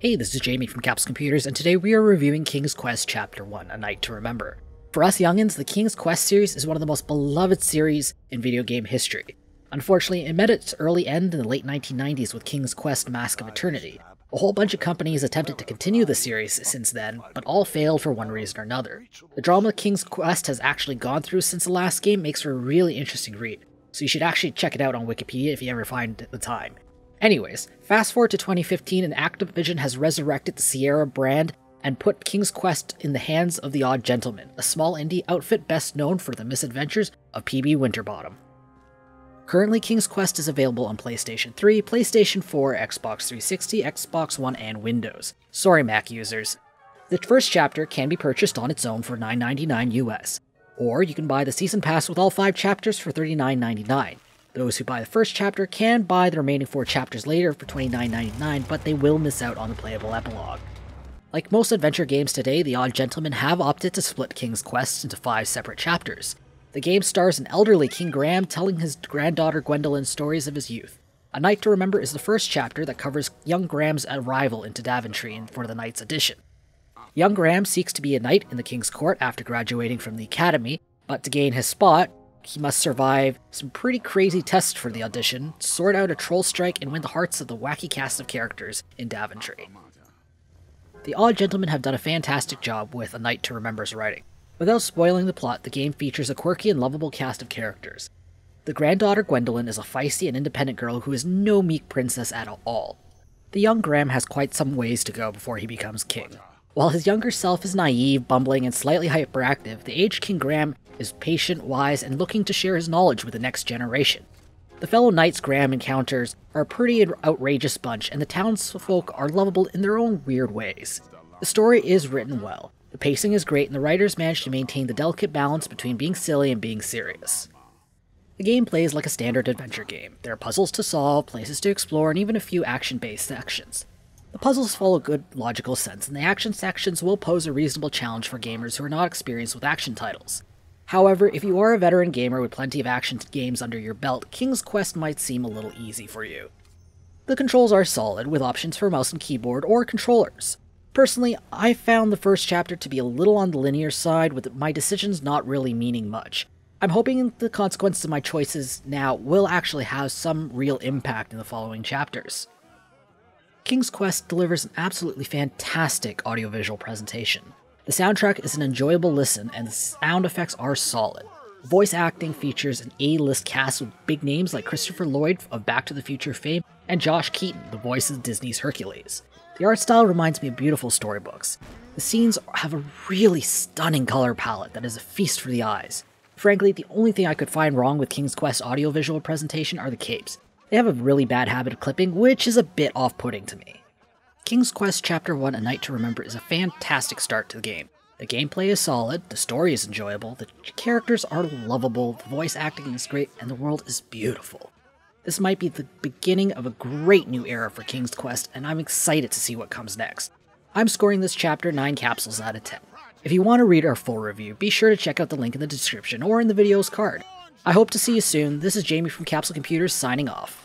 Hey, this is Jamie from Capsule Computers, and today we are reviewing King's Quest Chapter 1, A Night to Remember. For us youngins, the King's Quest series is one of the most beloved series in video game history. Unfortunately, it met its early end in the late 1990s with King's Quest Mask of Eternity. A whole bunch of companies attempted to continue the series since then, but all failed for one reason or another. The drama King's Quest has actually gone through since the last game makes for a really interesting read, so you should actually check it out on Wikipedia if you ever find the time. Anyways, fast forward to 2015 and Activision has resurrected the Sierra brand and put King's Quest in the hands of the Odd Gentleman, a small indie outfit best known for the misadventures of PB Winterbottom. Currently, King's Quest is available on PlayStation 3, PlayStation 4, Xbox 360, Xbox One, and Windows. Sorry, Mac users. The first chapter can be purchased on its own for $9.99 US, or you can buy the Season Pass with all 5 chapters for $39.99. Those who buy the first chapter can buy the remaining 4 chapters later for $29.99, but they will miss out on the playable epilogue. Like most adventure games today, the Odd Gentlemen have opted to split King's Quest into 5 separate chapters. The game stars an elderly King Graham telling his granddaughter Gwendolyn stories of his youth. A Night to Remember is the first chapter that covers young Graham's arrival into Daventry for the Knight's Edition. Young Graham seeks to be a knight in the King's Court after graduating from the academy, but to gain his spot, he must survive some pretty crazy tests for the audition, sort out a troll strike, and win the hearts of the wacky cast of characters in Daventry. The Odd Gentlemen have done a fantastic job with A Night to Remember's writing. Without spoiling the plot, the game features a quirky and lovable cast of characters. The granddaughter Gwendolyn is a feisty and independent girl who is no meek princess at all. The young Graham has quite some ways to go before he becomes king. While his younger self is naive, bumbling, and slightly hyperactive, the aged King Graham is patient, wise, and looking to share his knowledge with the next generation. The fellow knights Graham encounters are a pretty outrageous bunch, and the townsfolk are lovable in their own weird ways. The story is written well, the pacing is great, and the writers manage to maintain the delicate balance between being silly and being serious. The game plays like a standard adventure game. There are puzzles to solve, places to explore, and even a few action-based sections. The puzzles follow good logical sense, and the action sections will pose a reasonable challenge for gamers who are not experienced with action titles. However, if you are a veteran gamer with plenty of action games under your belt, King's Quest might seem a little easy for you. The controls are solid, with options for mouse and keyboard or controllers. Personally, I found the first chapter to be a little on the linear side, with my decisions not really meaning much. I'm hoping the consequences of my choices now will actually have some real impact in the following chapters. King's Quest delivers an absolutely fantastic audiovisual presentation. The soundtrack is an enjoyable listen, and the sound effects are solid. Voice acting features an A-list cast with big names like Christopher Lloyd of Back to the Future fame, and Josh Keaton, the voice of Disney's Hercules. The art style reminds me of beautiful storybooks. The scenes have a really stunning color palette that is a feast for the eyes. Frankly, the only thing I could find wrong with King's Quest audiovisual presentation are the capes. They have a really bad habit of clipping, which is a bit off-putting to me. King's Quest Chapter 1 A Night to Remember is a fantastic start to the game. The gameplay is solid, the story is enjoyable, the characters are lovable, the voice acting is great, and the world is beautiful. This might be the beginning of a great new era for King's Quest, and I'm excited to see what comes next. I'm scoring this chapter 9 capsules out of 10. If you want to read our full review, be sure to check out the link in the description or in the video's card. I hope to see you soon. This is Jamie from Capsule Computers signing off.